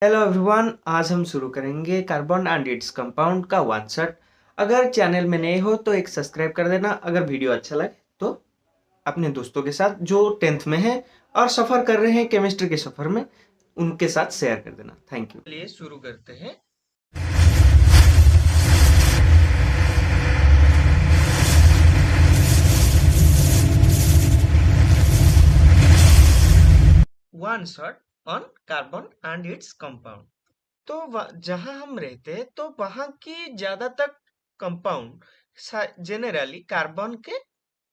Hello everyone, आज हम शुरू करेंगे कार्बन एंड इट्स कंपाउंड का वन शॉट। अगर चैनल में नए हो तो एक सब्सक्राइब कर देना। अगर वीडियो अच्छा लगे तो अपने दोस्तों के साथ जो 10th में है और सफ़र कर रहे हैं केमिस्ट्री के सफ़र में, उनके साथ शेयर कर देना। Thank you. चलिए शुरू करते हैं। One shot on carbon and its compound. तो जहां हम रहते हैं तो वहां की ज्यादातर कंपाउंड जेनरली कार्बन के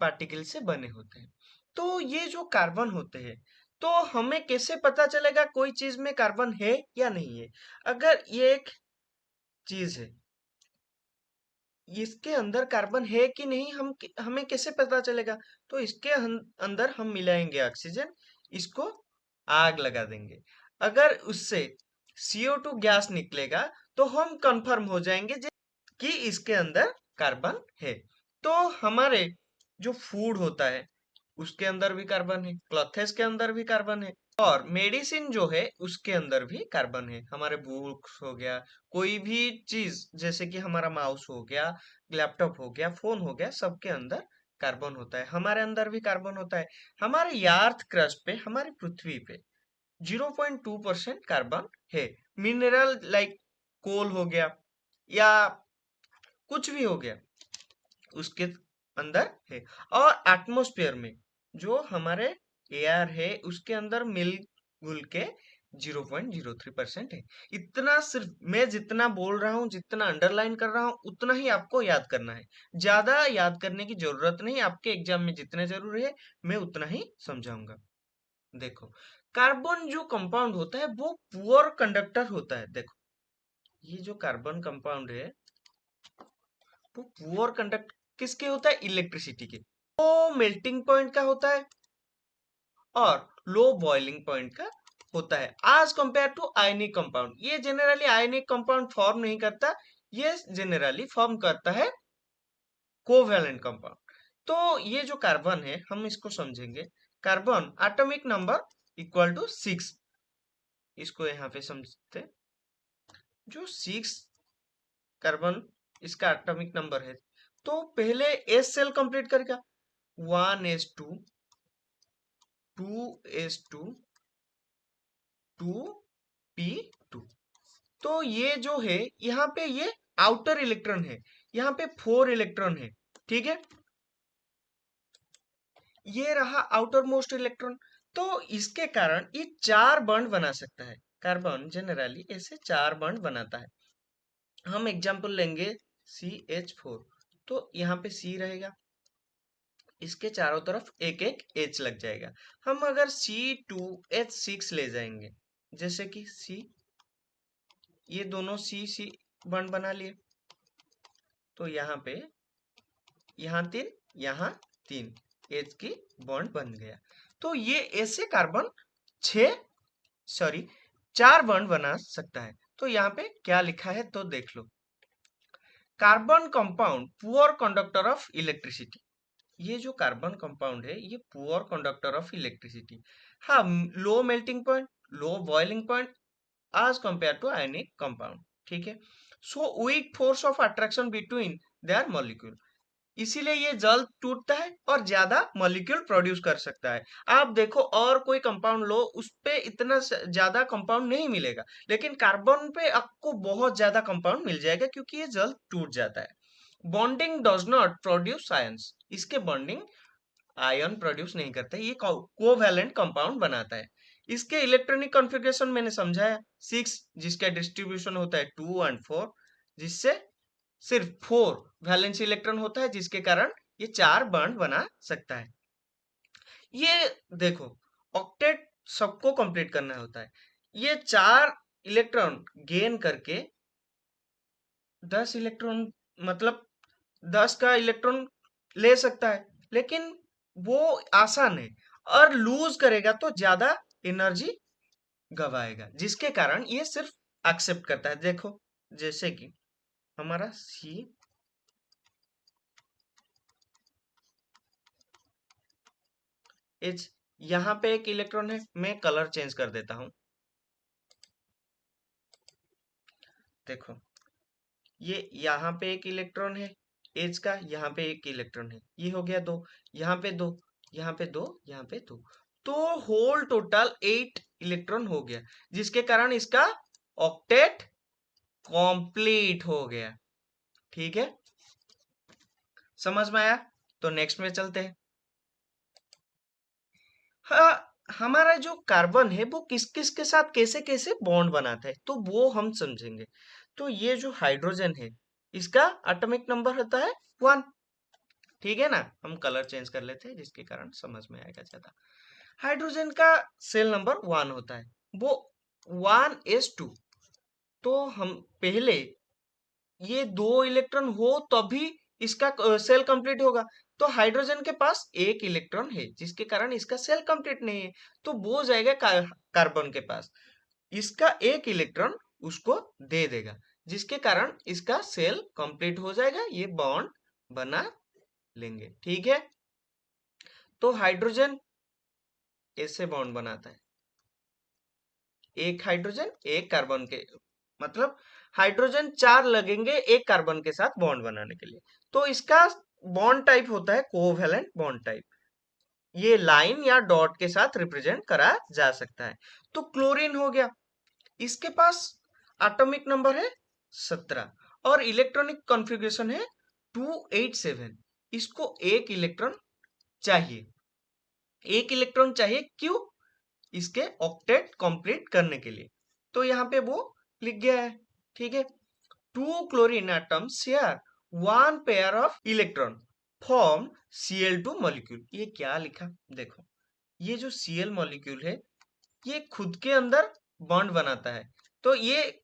पार्टिकल से बने होते हैं। तो ये जो कार्बन होते हैं, तो हमें कैसे पता चलेगा कोई चीज में कार्बन है या नहीं है? अगर ये एक चीज है, इसके अंदर कार्बन है कि नहीं, हमें कैसे पता चलेगा? तो इसके अंदर हम मिलाएंगे ऑक्सीजन, इसको आग लगा देंगे। अगर उससे CO2 गैस निकलेगा तो हम कंफर्म हो जाएंगे कि इसके अंदर कार्बन है। तो हमारे जो फूड होता है उसके अंदर भी कार्बन है, क्लॉथेस के अंदर भी कार्बन है, और मेडिसिन जो है उसके अंदर भी कार्बन है। हमारे बुक्स हो गया, कोई भी चीज जैसे कि हमारा माउस हो गया, लैपटॉप हो गया, फोन हो गया, सबके अंदर कार्बन होता है। हमारे अंदर भी कार्बन होता है। हमारे अर्थ क्रस्ट पे, हमारी पृथ्वी पे 0.2% कार्बन है। मिनरल लाइक कोल हो गया या कुछ भी हो गया, उसके अंदर है। और एटमॉस्फेयर में जो हमारे एयर है उसके अंदर मिल घुल के 0.03% है। इतना सिर्फ मैं जितना बोल रहा हूँ, जितना अंडरलाइन कर रहा हूँ, उतना ही आपको याद करना है। ज्यादा याद करने की जरूरत नहीं। आपके एग्जाम में जितने जरूरी है मैं उतना ही समझाऊंगा। देखो, कार्बन जो कंपाउंड होता है वो पुअर कंडक्टर होता है। देखो, ये जो कार्बन कंपाउंड है वो पुअर कंडक्ट किसके होता है? इलेक्ट्रिसिटी के। तो मेल्टिंग पॉइंट का होता है और लो बॉइलिंग पॉइंट का होता है, आज कंपेयर टू आयनिक कंपाउंड। ये जनरली आयनिक कंपाउंड फॉर्म नहीं करता, ये जनरली फॉर्म करता है कोवैलेंट कंपाउंड। तो ये जो कार्बन है हम इसको समझेंगे। Carbon atomic number equal to 6। इसको यहाँ पे समझते हैं। जो 6 कार्बन इसका एटॉमिक नंबर है, तो पहले एस सेल कंप्लीट करेगा। 1s2, 2s2, 2p2। तो ये जो है यहाँ पे ये आउटर इलेक्ट्रॉन है, यहाँ पे 4 इलेक्ट्रॉन है। ठीक है, ये रहा आउटर मोस्ट इलेक्ट्रॉन। तो इसके कारण ये 4 बॉन्ड बना सकता है। कार्बन जनरली ऐसे 4 बॉन्ड बनाता है। हम एग्जांपल लेंगे CH4। तो यहाँ पे C रहेगा, इसके चारों तरफ एक एक H लग जाएगा। हम अगर C2H6 ले जाएंगे, जैसे कि C, ये दोनों C C बॉन्ड बना लिए, तो यहाँ पे यहाँ 3, यहाँ 3 H की बॉन्ड बन गया। तो ये ऐसे कार्बन 6, सॉरी 4 बॉन्ड बना सकता है। तो यहाँ पे क्या लिखा है तो देख लो। Carbon compound poor conductor of electricity. ये जो कार्बन कंपाउंड है ये पुअर कंडक्टर ऑफ इलेक्ट्रिसिटी। हाँ, low melting point, low boiling point as compared to ionic compound। ठीक है, so weak force of attraction between their molecule, इसीलिए ये जल्द टूटता है और ज्यादा मॉलिक्यूल प्रोड्यूस कर सकता है। आप देखो और कोई कंपाउंड लो, उस पे इतना ज्यादा कंपाउंड नहीं मिलेगा, लेकिन कार्बन पे आपको बहुत ज्यादा कंपाउंड मिल जाएगा क्योंकि ये जल्द टूट जाता है। Bonding does not produce ions, इसके बॉन्डिंग आयन प्रोड्यूस नहीं करता, ये कोवैलेंट कंपाउंड बनाता है। इसके इलेक्ट्रॉनिक कॉन्फ़िगरेशन मैंने समझाया। 6 जिसका डिस्ट्रीब्यूशन होता है 2 एंड 4, जिससे सिर्फ 4 वैलेंसी इलेक्ट्रॉन होता है, जिसके कारण ये 4 बॉन्ड बना सकता है। ये देखो, ऑक्टेट सबको कंप्लीट करना होता है। ये 4 इलेक्ट्रॉन गेन करके 10 इलेक्ट्रॉन, मतलब 10 का इलेक्ट्रॉन ले सकता है, लेकिन वो आसान है। और लूज करेगा तो ज्यादा एनर्जी गवाएगा, जिसके कारण ये सिर्फ एक्सेप्ट करता है। देखो, जैसे कि हमारा CH, यहाँ पे एक इलेक्ट्रॉन है, मैं कलर चेंज कर देता हूं। देखो, ये यहाँ पे एक इलेक्ट्रॉन है एच का, यहाँ पे एक इलेक्ट्रॉन है, ये हो गया दो, यहाँ पे दो, यहाँ पे दो, यहाँ पे दो, तो होल टोटल 8 इलेक्ट्रॉन हो गया, जिसके कारण इसका ऑक्टेट कंप्लीट हो गया। ठीक है, समझ में आया? तो नेक्स्ट में चलते हैं। हाँ, हमारा जो कार्बन है वो किस किस के साथ कैसे कैसे बॉन्ड बनाता है, तो वो हम समझेंगे। तो ये जो हाइड्रोजन है, इसका एटॉमिक नंबर होता है 1। ठीक है ना, हम कलर चेंज कर लेते हैं जिसके कारण समझ में आएगा ज्यादा। हाइड्रोजन का सेल नंबर 1 होता है, वो 1s2। तो हम पहले ये दो इलेक्ट्रॉन हो तभी इसका सेल कंप्लीट होगा। तो हाइड्रोजन के पास एक इलेक्ट्रॉन है, जिसके कारण इसका सेल कंप्लीट नहीं है, तो वो जाएगा कार्बन के पास, इसका एक इलेक्ट्रॉन उसको दे देगा, जिसके कारण इसका सेल कंप्लीट हो जाएगा, ये बॉन्ड बना लेंगे। ठीक है, तो हाइड्रोजन ऐसे बॉन्ड बनाता है, एक हाइड्रोजन एक कार्बन के, मतलब हाइड्रोजन 4 लगेंगे एक कार्बन के साथ बॉन्ड बनाने के लिए। तो इसका बॉन्ड टाइप होता है कोवैलेंट बॉन्ड टाइप, ये लाइन या डॉट के साथ रिप्रेजेंट करा जा सकता है। तो क्लोरीन हो गया, इसके पास एटॉमिक नंबर है 17 और इलेक्ट्रॉनिक कॉन्फ़िगरेशन है 287। इसको एक इलेक्ट्रॉन चाहिए, एक इलेक्ट्रॉन चाहिए, क्यों? इसके ऑक्टेट कंप्लीट करने के लिए। तो यहाँ पे वो लिख गया है। ठीक है, two chlorine atoms share one pair of electron form Cl2 molecule. ये क्या लिखा, देखो, ये जो Cl मॉलिक्यूल है, ये खुद के अंदर बॉन्ड बनाता है, तो ये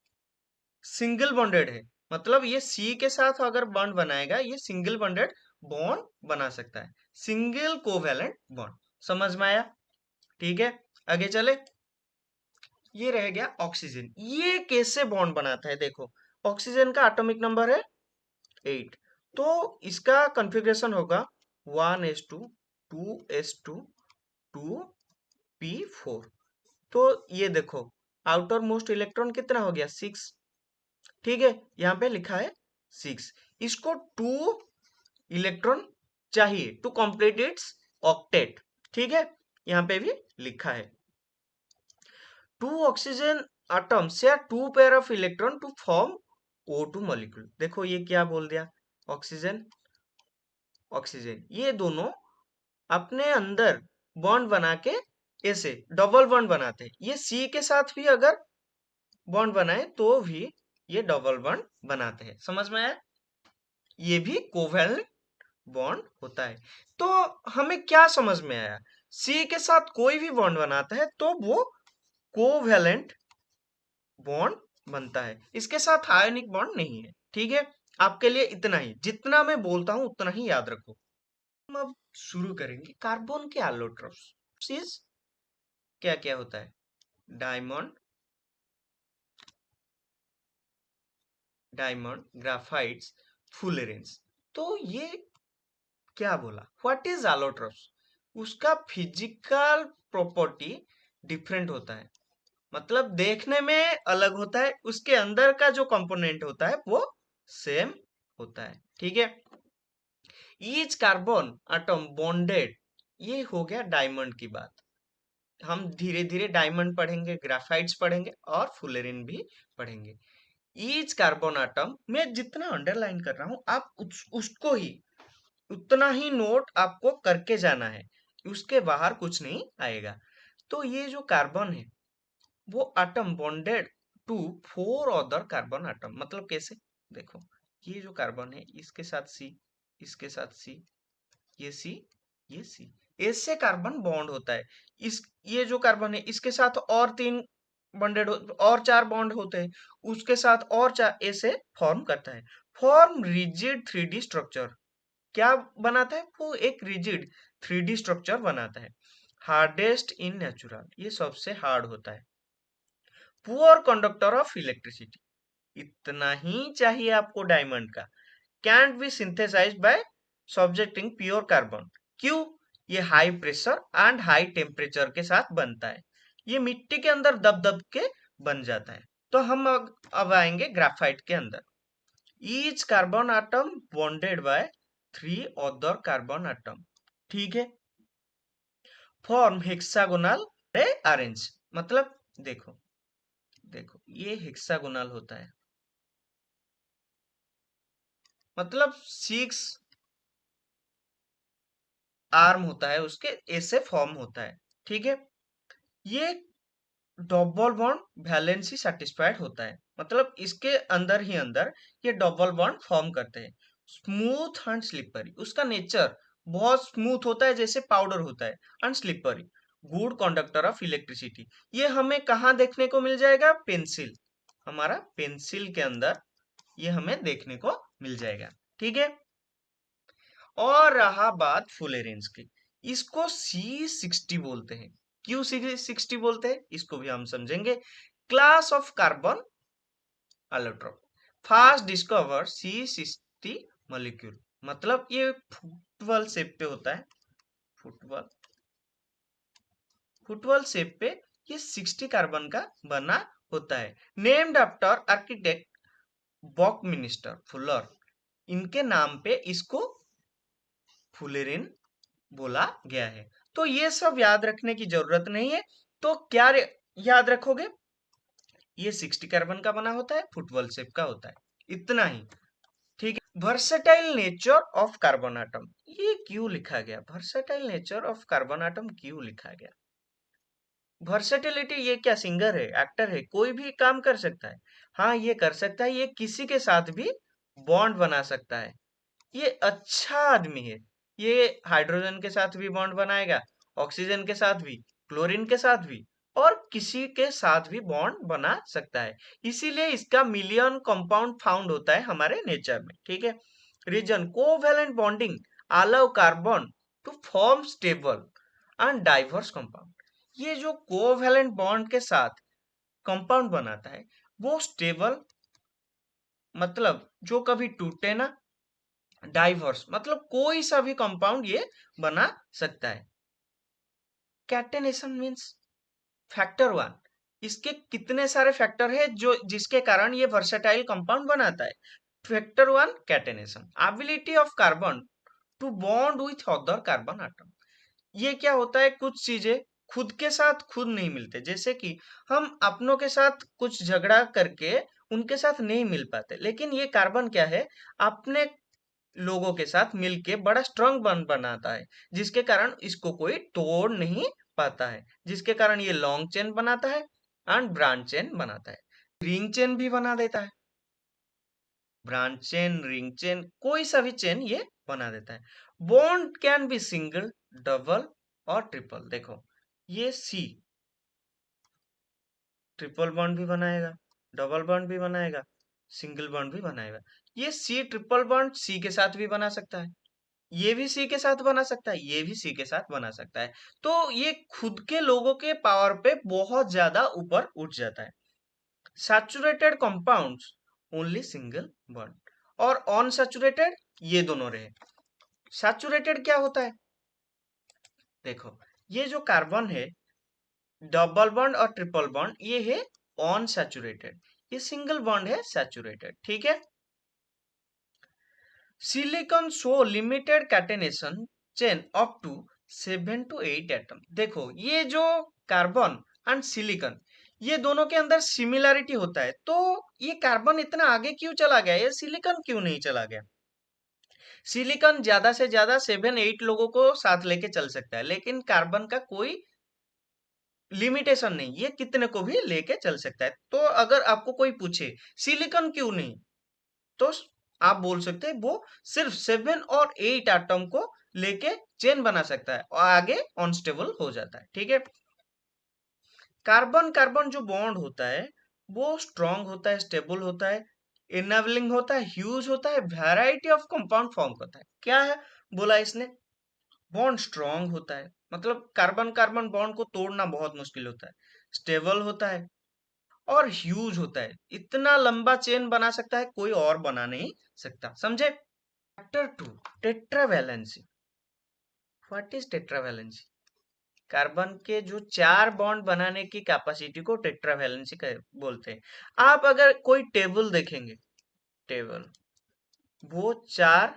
सिंगल बॉन्डेड है, मतलब ये सी के साथ अगर बॉन्ड बनाएगा, ये सिंगल बॉन्डेड बॉन्ड बना सकता है, सिंगल कोवैलेंट बॉन्ड। समझ में आया? ठीक है, आगे चले। ये रह गया ऑक्सीजन, ये कैसे बॉन्ड बनाता है, देखो, ऑक्सीजन का एटॉमिक नंबर है 8, तो इसका कॉन्फ़िगरेशन होगा 1s2 2s2 2p4। तो ये देखो, आउटर मोस्ट इलेक्ट्रॉन कितना हो गया, 6। ठीक है, यहाँ पे लिखा है 6, इसको 2 इलेक्ट्रॉन चाहिए टू कंप्लीट इट्स ऑक्टेट। ठीक है, यहाँ पे भी लिखा है two oxygen atom share two pair of electron to form O2 molecule. देखो ये क्या बोल दिया, ऑक्सीजन ऑक्सीजन, ये दोनों अपने अंदर बॉन्ड बना के ऐसे डबल बॉन्ड बनाते हैं। ये सी के साथ भी अगर बॉन्ड बनाए तो भी ये डबल बॉन्ड बनाते हैं। समझ में आया? ये भी कोवैलेंट बॉन्ड होता है। तो हमें क्या समझ में आया, सी के साथ कोई भी बॉन्ड बनाता है तो वो कोवैलेंट बॉन्ड बनता है, इसके साथ आयनिक बॉन्ड नहीं है। ठीक है, आपके लिए इतना ही, जितना मैं बोलता हूं उतना ही याद रखो। हम अब शुरू करेंगे कार्बन के एलोट्रोप्स क्या क्या होता है, डायमंड, डायमंड, ग्राफाइट्स, फुलेरेंस। तो ये क्या बोला, व्हाट इज एलोट्रोप्स? उसका फिजिकल प्रॉपर्टी डिफरेंट होता है, मतलब देखने में अलग होता है, उसके अंदर का जो कंपोनेंट होता है वो सेम होता है। ठीक है, ईच कार्बन एटम बॉन्डेड, ये हो गया डायमंड की बात। हम धीरे धीरे डायमंड पढ़ेंगे, ग्राफाइट्स पढ़ेंगे और फुलेरिन भी पढ़ेंगे। ईच कार्बन एटम, मैं जितना अंडरलाइन कर रहा हूं आप उसको ही उतना ही नोट आपको करके जाना है, उसके बाहर कुछ नहीं आएगा। तो ये जो कार्बन है वो atom bonded to 4 other carbon atom, मतलब कैसे, देखो, ये जो कार्बन है इसके साथ सी, इसके साथ सी, ये सी, ये सी, ऐसे कार्बन बॉन्ड होता है। इस ये जो कार्बन है इसके साथ और 3 बॉन्डेड और 4 बॉन्ड होते हैं, उसके साथ और 4, ऐसे फॉर्म करता है, फॉर्म रिजिड 3D स्ट्रक्चर। क्या बनाता है वो, एक रिजिड 3D स्ट्रक्चर बनाता है, हार्डेस्ट इन नेचुरल, ये सबसे हार्ड होता है, पुअर कंडक्टर ऑफ इलेक्ट्रिसिटी, इतना ही चाहिए आपको डायमंड का, can't be synthesized by subjecting pure carbon. क्यों? ये high pressure and high temperature के साथ बनता है, ये मिट्टी के अंदर दब दब के बन जाता है। तो हम अब आएंगे ग्राफाइट के अंदर। Each carbon atom bonded by 3 other carbon atom, ठीक है, फॉर्म हेक्सागोनल अरेंज। मतलब देखो देखो ये हेक्सागोनल होता है, मतलब 6 आर्म होता है उसके, ऐसे फॉर्म होता है, ठीक है। ये डबल बॉन्ड वैलेंसी सेटिस्फाइड होता है, मतलब इसके अंदर ही अंदर ये डबल बॉन्ड फॉर्म करते हैं। स्मूथ एंड स्लिपरी, उसका नेचर बहुत स्मूथ होता है जैसे पाउडर होता है, and slippery, good conductor of electricity. ये हमें कहाँ देखने को मिल जाएगा? पेंसिल, हमारा पेंसिल के अंदर ये हमें देखने को मिल जाएगा, ठीक है। और रहा बात फुलेरेंस की, इसको C60 बोलते हैं। क्यों C60 बोलते हैं इसको भी हम समझेंगे। Class of carbon allotrope, fast discover C60 molecule, मतलब ये फुटबॉल शेप पे होता है, फुटबॉल फुटबॉल शेप पे ये 60 कार्बन का बना होता है। Named after architect Buckminster Fuller, इनके नाम पे इसको फुलेरिन बोला गया है। तो ये सब याद रखने की जरूरत नहीं है। तो क्या याद रखोगे? ये 60 कार्बन का बना होता है, फुटबॉल शेप का होता है, इतना ही, ठीक है। Versatile nature of carbon atom, ये क्यों लिखा गया? Versatile nature of carbon atom क्यों लिखा गया? वर्सेटिलिटी, ये क्या सिंगर है, एक्टर है, कोई भी काम कर सकता है? हाँ ये कर सकता है, ये किसी के साथ भी बॉन्ड बना सकता है, ये अच्छा आदमी है। ये हाइड्रोजन के साथ भी बॉन्ड बनाएगा, ऑक्सीजन के साथ भी, क्लोरीन के साथ भी, और किसी के साथ भी बॉन्ड बना सकता है। इसीलिए इसका मिलियन कंपाउंड फाउंड होता है हमारे नेचर में, ठीक है। Reason covalent bonding allow carbon to form stable and diverse compound. ये जो कोवैलेंट बॉन्ड के साथ कंपाउंड बनाता है वो स्टेबल, मतलब जो कभी टूटे ना, डाइवर्स मतलब कोई सा भी कंपाउंड ये बना सकता है। कैटेनेशन मींस फैक्टर वन, इसके कितने सारे फैक्टर है जो जिसके कारण ये वर्सेटाइल कंपाउंड बनाता है। Factor one catenation, ability of carbon to bond with other carbon atom. ये क्या होता है, कुछ चीजें खुद के साथ खुद नहीं मिलते, जैसे कि हम अपनों के साथ कुछ झगड़ा करके उनके साथ नहीं मिल पाते, लेकिन ये कार्बन क्या है, अपने लोगों के साथ मिलके बड़ा स्ट्रांग बॉन्ड बनाता है, जिसके कारण इसको कोई तोड़ नहीं पाता है, जिसके कारण ये लॉन्ग चेन बनाता है एंड ब्रांच चेन बनाता है, रिंग चेन भी बना देता है। ब्रांच चेन, रिंग चेन, कोई सा भी चेन ये बना देता है। Bond can be single, double और ट्रिपल। देखो ये सी ट्रिपल बॉन्ड भी बनाएगा, डबल बॉन्ड भी बनाएगा, सिंगल बॉन्ड भी बनाएगा। ये सी ट्रिपल बॉन्ड सी के साथ भी बना सकता है, ये भी सी के साथ बना सकता है, ये भी सी के साथ बना सकता है। तो ये खुद के लोगों के पावर पे बहुत ज्यादा ऊपर उठ जाता है। Saturated compounds only single bond, और अनसैचुरेटेड ये दोनों रहे। सैचुरेटेड क्या होता है? देखो ये जो कार्बन है, डबल बॉन्ड और ट्रिपल बॉन्ड, ये है अनसैचुरेटेड, ये सिंगल बॉन्ड है सैचुरेटेड, ठीक है। Silicon show limited catenation chain up to 7 to 8 atom. देखो ये जो कार्बन एंड सिलिकॉन, ये दोनों के अंदर सिमिलैरिटी होता है, तो ये कार्बन इतना आगे क्यों चला गया, ये सिलिकॉन क्यों नहीं चला गया? सिलिकॉन ज्यादा से ज्यादा 7-8 लोगों को साथ लेके चल सकता है, लेकिन कार्बन का कोई लिमिटेशन नहीं, ये कितने को भी लेके चल सकता है। तो अगर आपको कोई पूछे सिलिकॉन क्यों नहीं, तो आप बोल सकते हैं वो सिर्फ 7 और 8 एटम को लेके चेन बना सकता है और आगे अनस्टेबल हो जाता है, ठीक है। कार्बन कार्बन जो बॉन्ड होता है वो स्ट्रांग होता है, स्टेबल होता है, इनेबलिंग होता है, ह्यूज होता है, वैरायटी ऑफ कंपाउंड फॉर्म होता है। क्या है बोला इसने? बॉन्ड स्ट्रांग होता है, मतलब कार्बन कार्बन बॉन्ड को तोड़ना बहुत मुश्किल होता है, स्टेबल होता है और ह्यूज होता है, इतना लंबा चेन बना सकता है कोई और बना नहीं सकता, समझे। Factor two tetravalency. What is tetravalency? Carbon के जो 4 बॉन्ड बनाने की कैपेसिटी को टेट्रावैलेंसी बोलते हैं। आप अगर कोई टेबल देखेंगे, टेबल वो 4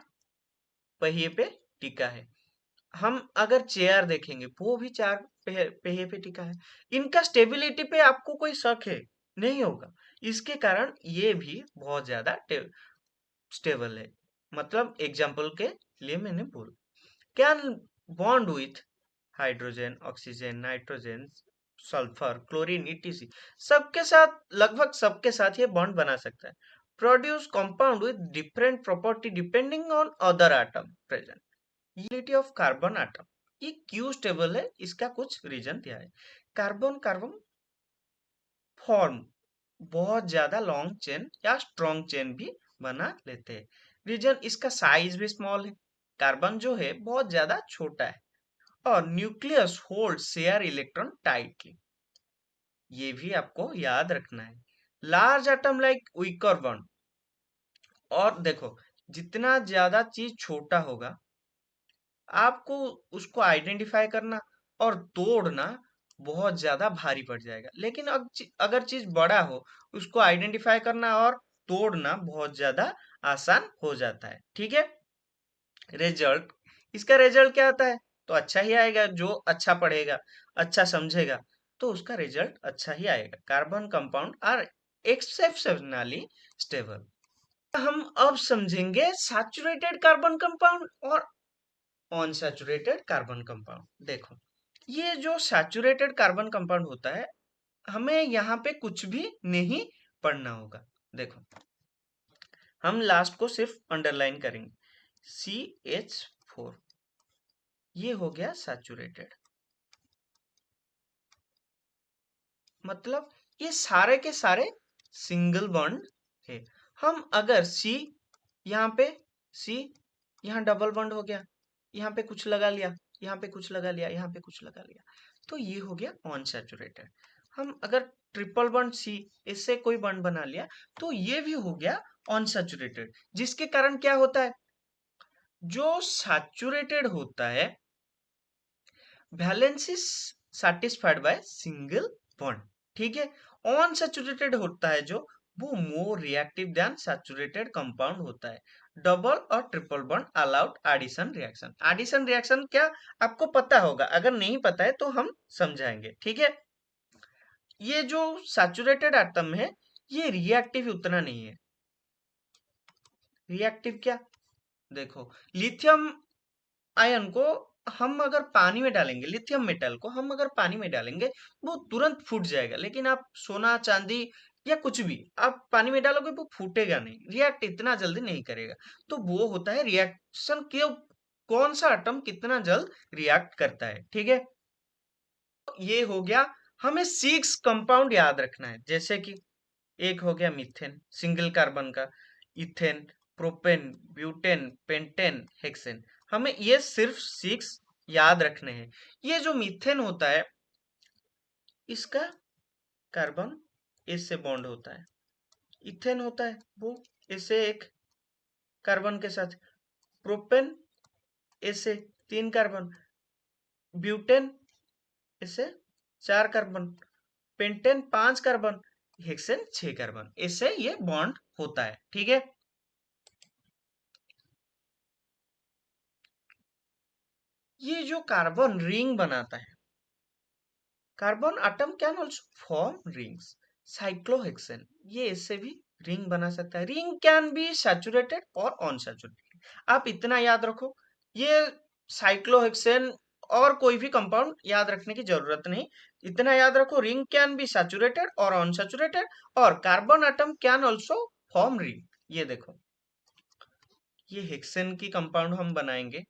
पहिए पे टिका है। हम अगर चेयर देखेंगे वो भी 4 पहिए पे टिका है। इनका स्टेबिलिटी पे आपको कोई शक है? नहीं होगा। इसके कारण ये भी बहुत ज्यादा स्टेबल है। मतलब एग्जाम्पल के लिए मैंने बोला, can bond with hydrogen, oxygen, nitrogen, sulphur, chlorine, etc सबके साथ, लगभग सबके साथ ये बॉन्ड बना सकता है। Produce compound with different property depending on other atom present. Unity of carbon atom, ये क्यों स्टेबल है, इसका कुछ रीजन दिया है। कार्बन कार्बन फॉर्म बहुत ज्यादा लॉन्ग चेन या स्ट्रॉन्ग चेन भी बना लेते हैं। रीजन, इसका साइज भी स्मॉल है। कार्बन जो है बहुत ज्यादा छोटा है और nucleus hold share electron tightly, ये भी आपको याद रखना है। Large atom like weaker bond, और देखो जितना ज्यादा चीज छोटा होगा आपको उसको आइडेंटिफाई करना और तोड़ना बहुत ज्यादा भारी पड़ जाएगा। लेकिन अब अगर चीज बड़ा हो, उसको आइडेंटिफाई करना और तोड़ना बहुत ज्यादा आसान हो जाता है। ठीक है। रिजल्ट, इसका रिजल्ट क्या आता है? तो अच्छा ही आएगा। जो अच्छा पढ़ेगा, अच्छा समझेगा, तो उसका रिजल्ट अच्छा ही आएगा। Carbon compound are exceptionally stable. हम अब समझेंगे सैचुरेटेड कार्बन कंपाउंड और अनसैचुरेटेड कार्बन कंपाउंड। देखो, ये जो सैचुरेटेड कार्बन कंपाउंड होता है, हमें यहाँ पे कुछ भी नहीं पढ़ना होगा। देखो, हम लास्ट को सिर्फ अंडरलाइन करेंगे। CH4, ये हो गया सैचुरेटेड। मतलब ये सारे के सारे सिंगल बॉन्ड है। हम अगर C, यहाँ पे C, यहाँ डबल बॉन्ड हो गया, यहाँ पे कुछ लगा लिया, यहाँ पे कुछ लगा लिया, यहाँ पे कुछ लगा लिया, तो ये हो गया अनसैचुरेटेड। हम अगर ट्रिपल बॉन्ड C, इससे कोई बॉन्ड बना लिया, तो ये भी हो गया अनसैचुरेटेड। जिसके कारण क्या होता है, जो सैचुरेटेड होता है valence is satisfied by single bond. ठीक है। अनसैचुरेटेड होता है जो, वो more reactive than saturated compound होता है। डबल और triple bond allowed addition reaction. Addition reaction क्या आपको पता होगा, अगर नहीं पता है तो हम समझाएंगे। ठीक है। ये जो सैचुरेटेड एटम है, ये रिएक्टिव उतना नहीं है। रिएक्टिव क्या, देखो लिथियम आयन को हम अगर पानी में डालेंगे, लिथियम मेटल को हम अगर पानी में डालेंगे, वो तुरंत फूट जाएगा। लेकिन आप सोना चांदी या कुछ भी आप पानी में डालोगे, वो फूटेगा नहीं, रिएक्ट इतना जल्दी नहीं करेगा। तो वो होता है रिएक्शन के, कौन सा एटम कितना जल्द रिएक्ट करता है। ठीक है। ये हो गया। हमें 6 कंपाउंड याद रखना है, जैसे कि एक हो गया मीथेन सिंगल कार्बन का, ethane, propane, butane, pentane, hexane. हमें ये सिर्फ 6 याद रखने हैं। ये जो मीथेन होता है, इसका कार्बन इससे बॉन्ड होता है। इथेन होता है वो इससे एक कार्बन के साथ। प्रोपेन इससे 3 कार्बन। ब्यूटेन इससे 4 carbon. Pentane 5 carbon. Hexane 6 carbon. इससे ये बॉन्ड होता है। ठीक है। ये जो कार्बन रिंग बनाता है, carbon atom can also form rings. Cyclohexane, ये इससे भी रिंग बना सकता है। रिंग कैन बी सैचुरेटेड और अनसैचुरेटेड। आप इतना याद रखो, ये साइक्लोहेक्सेन और कोई भी कंपाउंड याद रखने की जरूरत नहीं। इतना याद रखो, रिंग कैन बी सैचुरेटेड और अनसैचुरेटेड, और carbon atom can also form ring. ये देखो, ये हेक्सेन की कंपाउंड हम बनाएंगे।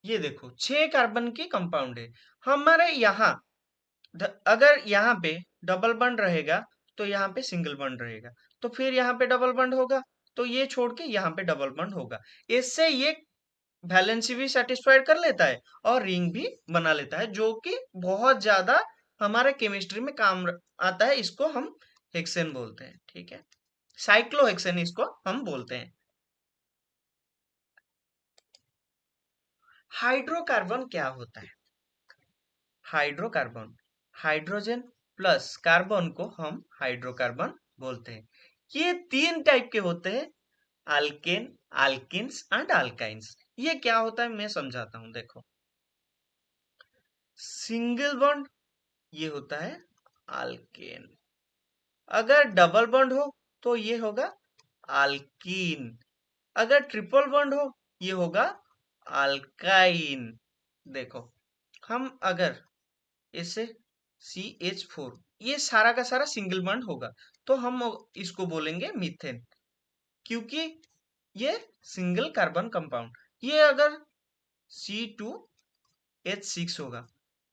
ये देखो 6 कार्बन की कंपाउंड है। हमारे यहाँ अगर यहाँ पे डबल बॉन्ड रहेगा, तो यहाँ पे सिंगल बॉन्ड रहेगा। तो फिर यहाँ पे डबल बॉन्ड होगा, तो ये छोड़ के यहाँ पे डबल बॉन्ड होगा। इससे ये वैलेंसी भी सेटिस्फाइड कर लेता है और रिंग भी बना लेता है, जो कि बहुत ज्यादा हमारे केमिस्ट्री में काम आता है। इसको हम हेक्सेन बोलते हैं। ठीक है। साइक्लोहेक्सेन इसको हम बोलते हैं। हाइड्रोकार्बन क्या होता है? हाइड्रोकार्बन, हाइड्रोजन प्लस कार्बन को हम हाइड्रोकार्बन बोलते हैं। ये तीन टाइप के होते हैं, अल्केन, अल्किन्स एंड अल्काइंस। ये क्या होता है मैं समझाता हूं, देखो। सिंगल बॉन्ड ये होता है अल्केन, अगर डबल बॉन्ड हो तो ये होगा अल्कीन, अगर ट्रिपल बॉन्ड हो ये होगा अल्काइन। देखो, हम अगर इसे CH4, ये सारा का सारा सिंगल बॉन्ड होगा, तो हम इसको बोलेंगे मीथेन, क्योंकि ये सिंगल कार्बन कंपाउंड। ये अगर C2H6 होगा,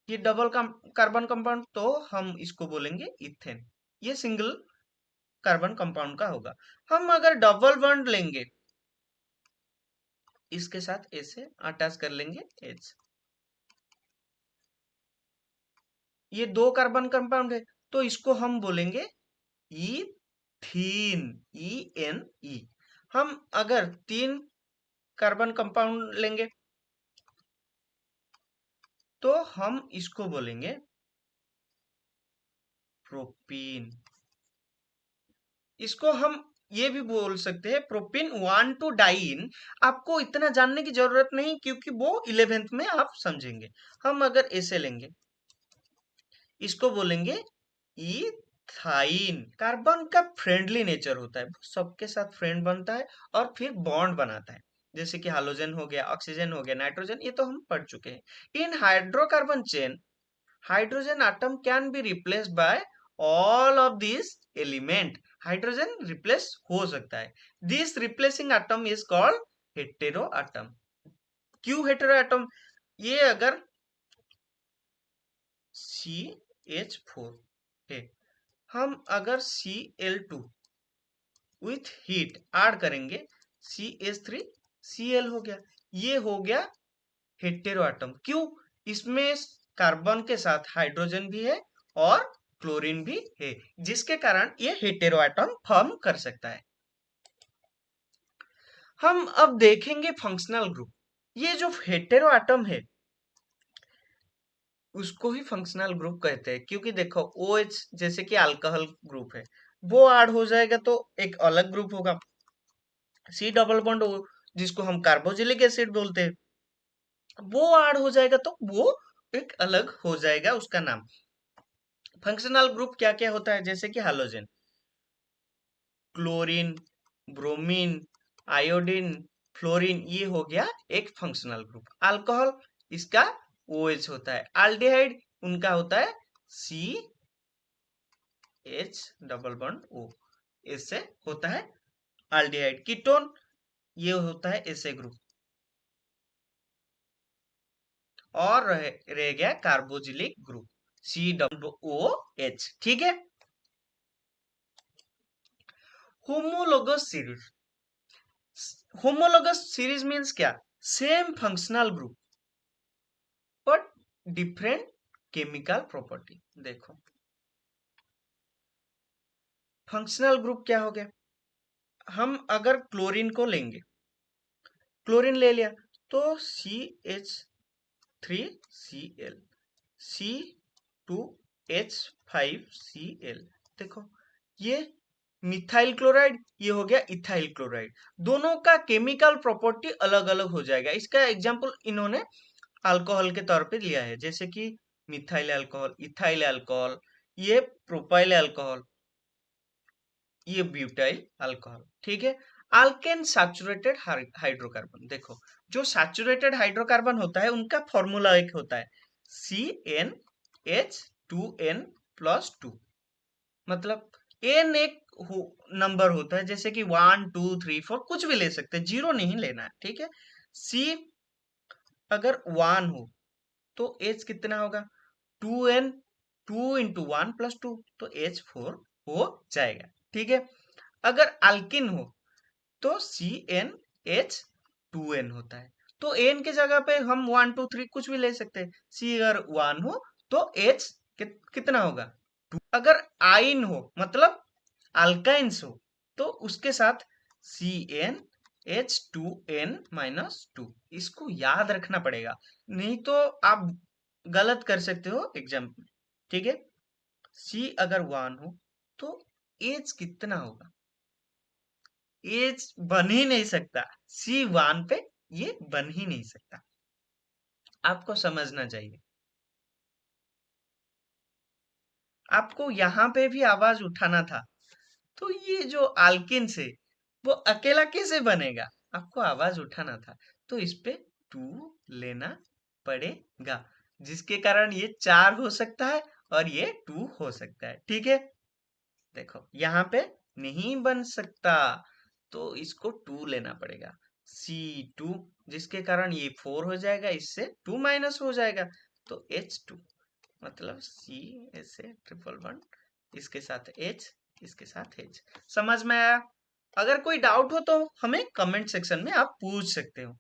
ये डबल कार्बन कंपाउंड, तो हम इसको बोलेंगे इथेन, ये सिंगल कार्बन कंपाउंड का होगा। हम अगर डबल बॉन्ड लेंगे, इसके साथ ऐसे अटैच कर लेंगे H, ये दो कार्बन कंपाउंड है, तो इसको हम बोलेंगे ईथीन, ENE। हम अगर तीन कार्बन कंपाउंड लेंगे, तो हम इसको बोलेंगे प्रोपीन। इसको हम ये भी बोल सकते हैं प्रोपीन 1,2-डाइन। आपको इतना जानने की जरूरत नहीं, क्योंकि वो 11th में आप समझेंगे। हम अगर ऐसे लेंगे, इसको बोलेंगे इथाइन। कार्बन का फ्रेंडली नेचर होता है, सबके साथ फ्रेंड बनता है और फिर बॉन्ड बनाता है, जैसे कि हाइड्रोजन हो गया, ऑक्सीजन हो गया, नाइट्रोजन, ये तो हम पढ़ चुके हैं। In hydrocarbon chain, hydrogen atom can be replaced by all of these element। Hydrogen replace हो सकता है। This replacing atom is called hetero atom। क्यों हेटेरो atom? ये अगर CH4 है, हम अगर Cl2 विथ हीट ऐड करेंगे, CH3Cl हो गया। ये हो गया हेटेरो एटम। क्यों? इसमें कार्बन के साथ हाइड्रोजन भी है और क्लोरीन भी है, जिसके कारण ये हेटेरो एटम फॉर्म कर सकता है। हम अब देखेंगे फंक्शनल ग्रुप। ये जो हेटेरो एटम है, उसको ही फंक्शनल ग्रुप कहते हैं, क्योंकि देखो OH जैसे कि अल्कोहल ग्रुप है, वो ऐड हो जाएगा तो एक अलग ग्रुप होगा। C डबल बॉन्ड जिसको हम कार्बोजिलिक एसिड बोलते हैं, वो ऐड हो जाएगा तो वो एक अलग हो जाएगा उसका नाम। फंक्शनल ग्रुप क्या क्या होता है, जैसे कि halogen, chlorine, bromine, iodine, fluorine, ये हो गया एक फंक्शनल ग्रुप। अल्कोहल, इसका OH होता है। एल्डिहाइड, उनका होता है CH डबल बॉन्ड O, इससे होता है एल्डिहाइड। कीटोन, ये होता है ऐसे ग्रुप। और रह गया कार्बोजिलिक ग्रुप, COOH। ठीक है। Homologous series, homologous series means क्या? Same functional group but different chemical property. देखो, फंक्शनल ग्रुप क्या हो गया? हम अगर क्लोरीन को लेंगे, क्लोरीन ले लिया, तो CH3Cl, C2H5Cl। देखो, ये मिथाइल क्लोराइड, ये हो गया इथाइल क्लोराइड। दोनों का केमिकल प्रॉपर्टी अलग अलग हो जाएगा। इसका एग्जांपल इन्होंने अल्कोहल के तौर पे लिया है, जैसे कि मिथाइल अल्कोहल, इथाइल अल्कोहल, ये प्रोपाइल अल्कोहल, ये ब्यूटाइल अल्कोहल। ठीक है। अल्केन सैचुरेटेड हाइड्रोकार्बन, देखो, जो सैचुरेटेड हाइड्रोकार्बन होता है उनका फॉर्मूला एक होता है CnH2n+2। मतलब एन एक नंबर होता है, जैसे कि 1 2 3 4 कुछ भी ले सकते हैं, जीरो नहीं लेना है। ठीक है। सी अगर 1 हो तो एच कितना होगा? 2n, 2 × 1 + 2, तो H4 हो जाएगा। ठीक है। अगर अल्किन हो तो CnH2n होता है, तो एन के जगह पे हम 1 2 3 कुछ भी ले सकते हैं। सी अगर 1 हो तो H कितना होगा? अगर आइन हो, मतलब अल्काइंस हो, तो उसके साथ CnH2n-2 इसको याद रखना पड़ेगा, नहीं तो आप गलत कर सकते हो एग्जाम में। ठीक है, C अगर 1 हो तो H कितना होगा? H बन ही नहीं सकता, C1 पे ये बन ही नहीं सकता, आपको समझना चाहिए। आपको यहाँ पे भी आवाज उठाना था, तो ये जो अल्किन से वो अकेला कैसे बनेगा? आपको आवाज उठाना था, तो इस पे 2 लेना पड़ेगा, जिसके कारण ये 4 हो सकता है और ये 2 हो सकता है। ठीक है, देखो यहाँ पे नहीं बन सकता, तो इसको 2 लेना पड़ेगा, C2, जिसके कारण ये 4 हो जाएगा, इससे 2 माइनस हो जाएगा, तो H2, मतलब C ऐसे ट्रिपल बॉन्ड, इसके साथ H, इसके साथ H। समझ में आया? अगर कोई डाउट हो तो हमें कमेंट सेक्शन में आप पूछ सकते हो।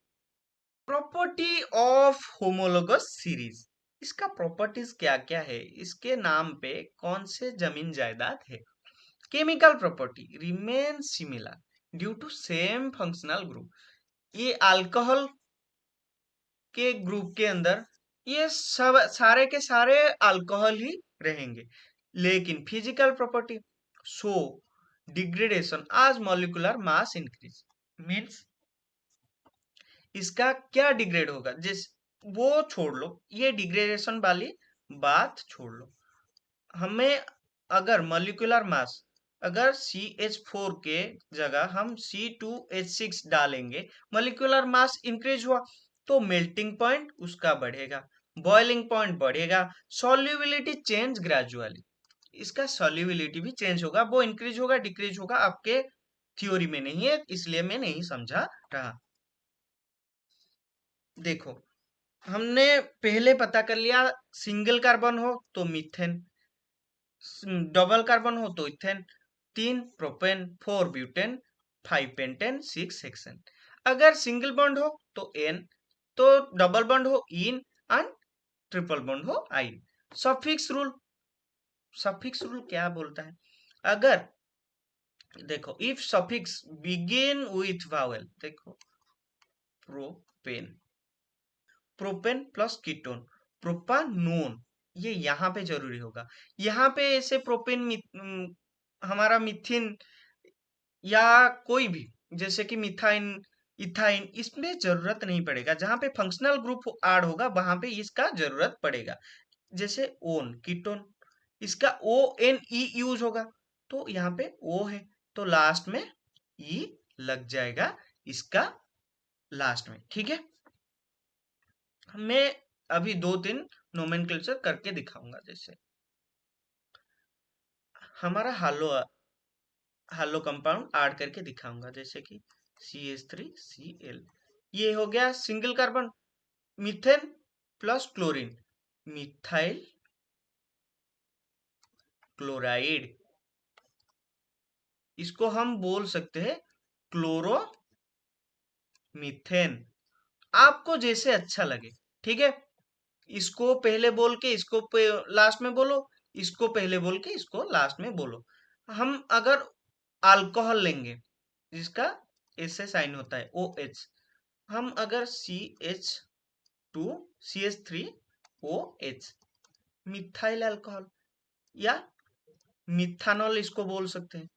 प्रॉपर्टी ऑफ होमोलोगस सीरीज, इसका प्रॉपर्टीज क्या क्या है, इसके नाम पे कौन से जमीन जायदाद है? Chemical property remain similar due to same functional group, ये अल्कोहल के ग्रुप के अंदर ये सब सारे के सारे अल्कोहल ही रहेंगे, लेकिन फिजिकल प्रॉपर्टी शो डिग्रेडेशन आज मॉलिक्यूलर मास इंक्रीज, मींस इसका क्या डिग्रेड होगा, जिस वो छोड़ लो, ये डिग्रेडेशन वाली बात छोड़ लो, हमें अगर मॉलिक्यूलर मास, अगर CH4 के जगह हम C2H6 डालेंगे, मॉलिक्यूलर मास इंक्रीज हुआ तो मेल्टिंग पॉइंट उसका बढ़ेगा, बॉइलिंग पॉइंट बढ़ेगा, सॉल्युबिलिटी चेंज ग्रेजुअली, इसका सॉल्युबिलिटी भी चेंज होगा, वो इंक्रीज होगा डिक्रीज होगा, आपके थ्योरी में नहीं है, इसलिए मैं नहीं समझा रहा। देखो, हमने पहले पता कर लिया, सिंगल कार्बन हो तो मीथेन, डबल कार्बन हो तो ethane, 3 propane, 4 butane, 5 pentane, 6 hexane. अगर सिंगल बॉन्ड हो तो एन, तो डबल बॉन्ड हो इन, एंड ट्रिपल बॉन्ड हो आइन। सफिक्स रूल, सफिक्स रूल क्या बोलता है? अगर देखो, if suffix begin with vowel, देखो propane, propane plus ketone, propanone, ये यहाँ पे जरूरी होगा। यहाँ पे ऐसे प्रोपेन हमारा मिथिन या कोई भी, जैसे कि मिथाइन, इथाइन, इसमें जरूरत नहीं पड़ेगा, जहां पे फंक्शनल ग्रुप ऐड होगा वहां पे इसका जरूरत पड़ेगा। जैसे ओन कीटोन, इसका ONE यूज होगा, तो यहाँ पे O है, तो लास्ट में E लग जाएगा इसका लास्ट में। ठीक है, मैं अभी 2-3 नोमेनक्लेचर करके दिखाऊंगा, जैसे हमारा हालो हालो कंपाउंड ऐड करके दिखाऊंगा, जैसे कि CH3Cl, ये हो गया single carbon, methane plus chlorine, methyl chloride, इसको हम बोल सकते हैं क्लोरो मीथेन, आपको जैसे अच्छा लगे। ठीक है, इसको पहले बोल के इसको लास्ट में बोलो, इसको पहले बोल के इसको लास्ट में बोलो। हम अगर अल्कोहल लेंगे जिसका ऐसे साइन होता है OH, हम अगर CH2CH3OH, मिथाइल अल्कोहल या मिथानॉल इसको बोल सकते हैं।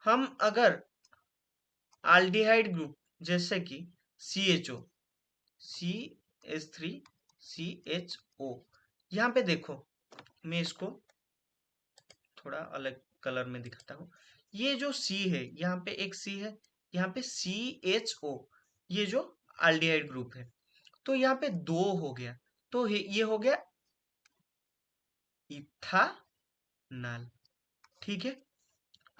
हम अगर एल्डिहाइड ग्रुप जैसे कि CHO, CH3CHO, यहाँ पे देखो, मैं इसको थोड़ा अलग कलर में दिखाता हूँ। ये जो C है, यहाँ पे एक C है, यहाँ पे CHO, ये जो एल्डिहाइड ग्रुप है, तो यहाँ पे 2 हो गया, तो ये हो गया इथानल। ठीक है,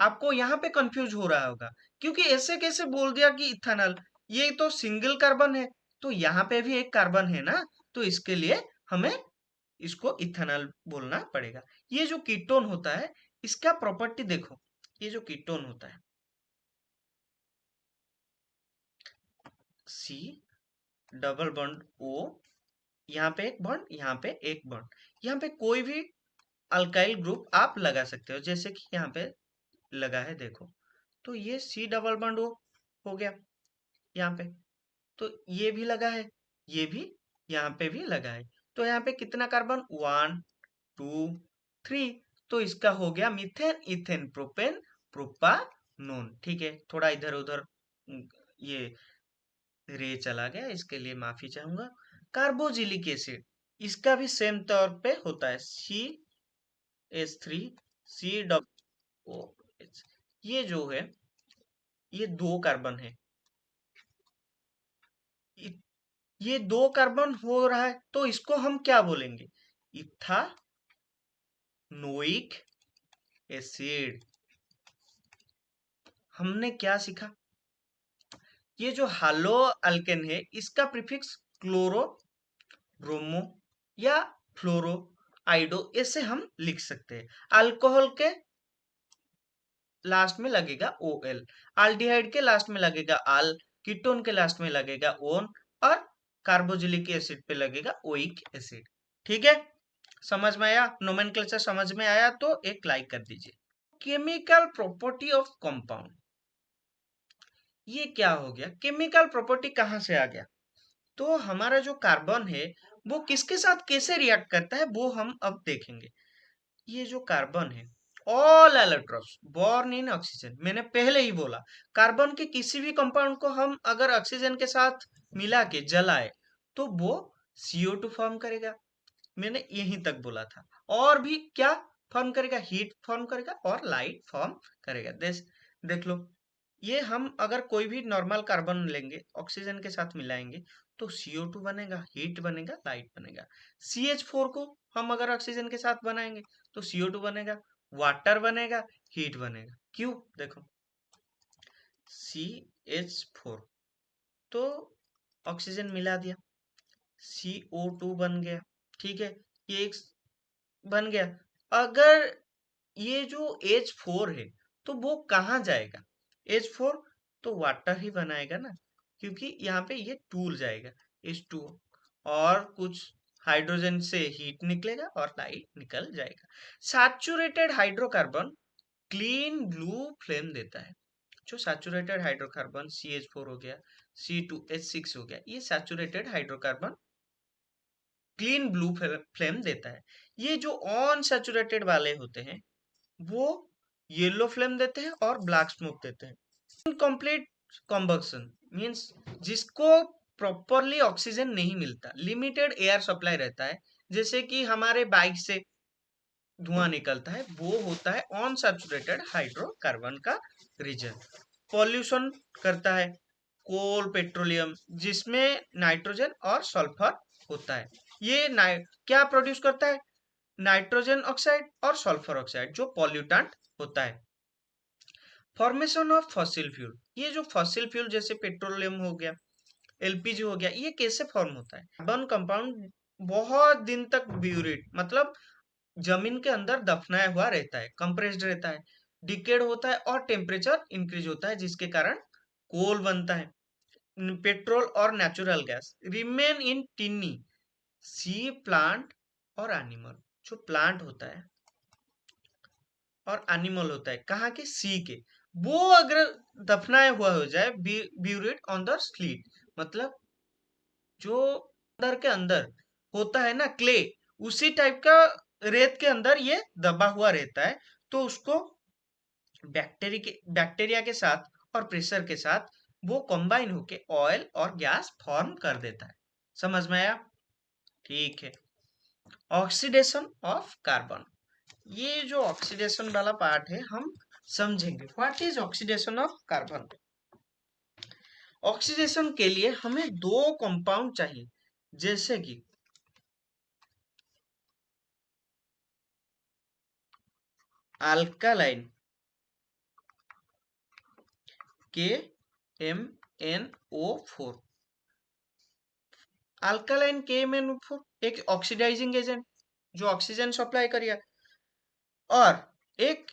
आपको यहाँ पे कंफ्यूज हो रहा होगा, क्योंकि ऐसे कैसे बोल दिया कि इथानल, ये तो सिंगल कार्बन है, तो यहाँ पे भी एक कार्बन है ना, तो इसके लिए हमें इसको इथेनॉल बोलना पड़ेगा। ये जो कीटोन होता है, इसका प्रॉपर्टी देखो, ये जो कीटोन होता है C डबल बॉन्ड O, यहाँ पे एक बॉन्ड, यहाँ पे एक बॉन्ड, यहाँ पे कोई भी अल्काइल ग्रुप आप लगा सकते हो, जैसे कि यहाँ पे लगा है देखो। तो ये सी डबल बॉन्ड हो गया यहाँ पे। तो ये भी लगा है, ये भी यहाँ पे भी लगा है। तो यहाँ पे कितना कार्बन, 1 2 3। तो इसका हो गया मीथेन इथेन प्रोपेन प्रोपानोन। ठीक है, थोड़ा इधर उधर ये रे चला गया, इसके लिए माफी चाहूंगा। कार्बोजिलिक एसिड, इसका भी सेम तौर पे होता है, CH3COOH। ये जो है ये 2 कार्बन है। इ- ये 2 कार्बन हो रहा है, तो इसको हम क्या बोलेंगे, इथानोइक एसिड। हमने क्या सीखा, ये जो हालो अल्केन है इसका प्रीफिक्स क्लोरो, ब्रोमो या फ्लोरो, आइडो ऐसे हम लिख सकते हैं। अल्कोहल के लास्ट में लगेगा OL, अल्डिहाइड के लास्ट में लगेगा आल, कीटोन के लास्ट में लगेगा ओन, और कार्बोजिलिक एसिड पे लगेगा ओइक एसिड। ठीक है, समझ में आया, नोमेनक्लेचर समझ में आया तो एक लाइक कर दीजिए। केमिकल प्रॉपर्टी ऑफ कंपाउंड, ये क्या हो गया, केमिकल प्रॉपर्टी कहाँ से आ गया। तो हमारा जो कार्बन है वो किसके साथ कैसे रिएक्ट करता है वो हम अब देखेंगे। ये जो कार्बन है, ऑल एलेक्ट्रॉन्स बोर्न इन ऑक्सीजन, मैंने पहले ही बोला, कार्बन के किसी भी कंपाउंड को हम अगर ऑक्सीजन के साथ मिला के जलाए तो वो CO2 फॉर्म करेगा। मैंने यहीं तक बोला था। और भी क्या फॉर्म करेगा, हीट फॉर्म करेगा और लाइट फॉर्म करेगा। देख लो, ये हम अगर कोई भी नॉर्मल कार्बन लेंगे ऑक्सीजन के साथ मिलाएंगे तो CO2 बनेगा, हीट बनेगा, लाइट बनेगा। CH4 को हम अगर ऑक्सीजन के साथ बनाएंगे तो CO2 बनेगा, वाटर बनेगा, हीट बनेगा। क्यों, देखो CH4 तो ऑक्सीजन मिला दिया, CO2 बन गया। ठीक है, ये एक बन गया। अगर ये जो H4 है तो वो कहाँ जाएगा, H4 तो वाटर ही बनाएगा ना, क्योंकि यहाँ पे ये टूल जाएगा H2O, और कुछ हाइड्रोजन से हीट निकलेगा और लाइट निकल जाएगा। Saturated hydrocarbon clean blue flame देता है। जो सैचुरेटेड हाइड्रोकार्बन CH4 हो गया, C2H6 हो गया, ये saturated hydrocarbon clean blue flame देता है। ये जो अनसैचुरेटेड वाले होते हैं वो येलो फ्लेम देते हैं और ब्लैक स्मोक देते हैं। इनकम्प्लीट कॉम्बक्शन मींस जिसको प्रॉपरली ऑक्सीजन नहीं मिलता, लिमिटेड एयर सप्लाई रहता है, जैसे कि हमारे बाइक से धुआं निकलता है, वो होता है अनसैचुरेटेड हाइड्रोकार्बन का रीजन। पॉल्यूशन करता है कोल, पेट्रोलियम, जिसमें नाइट्रोजन और सल्फर होता है। ये क्या प्रोड्यूस करता है, नाइट्रोजन ऑक्साइड और सल्फर ऑक्साइड, जो पॉल्यूटेंट होता है। फॉर्मेशन ऑफ फॉसिल फ्यूल, ये जो फॉसिल फ्यूल जैसे पेट्रोलियम हो गया, LPG हो गया, ये कैसे फॉर्म होता है, कार्बन कंपाउंड बहुत दिन तक ब्यूरिड मतलब जमीन के अंदर दफनाया हुआ रहता है, कंप्रेस्ड रहता है, डिकेड होता है और टेम्परेचर इंक्रीज होता है, जिसके कारण कोल बनता है। पेट्रोल और natural gas remain in tiny sea plant और एनिमल, जो प्लांट होता है और एनिमल होता है कहाँ के, सी के, वो अगर दफनाया हुआ हो जाए, ब्यूरिड ऑन द स्लीट, मतलब जो अंदर के अंदर होता है ना क्ले, उसी टाइप का रेत के अंदर ये दबा हुआ रहता है। तो उसको बैक्टीरिया के साथ और प्रेशर के साथ वो कंबाइन होके ऑयल और गैस फॉर्म कर देता है। समझ में आया, ठीक है। ऑक्सीडेशन ऑफ कार्बन, ये जो ऑक्सीडेशन वाला पार्ट है हम समझेंगे। What is oxidation of carbon. Oxidation के लिए हमें 2 कंपाउंड चाहिए, जैसे कि अल्कालाइन KMnO4, अल्कालाइन KMnO4 एक ऑक्सीडाइजिंग एजेंट जो ऑक्सीजन सप्लाई करिए, और एक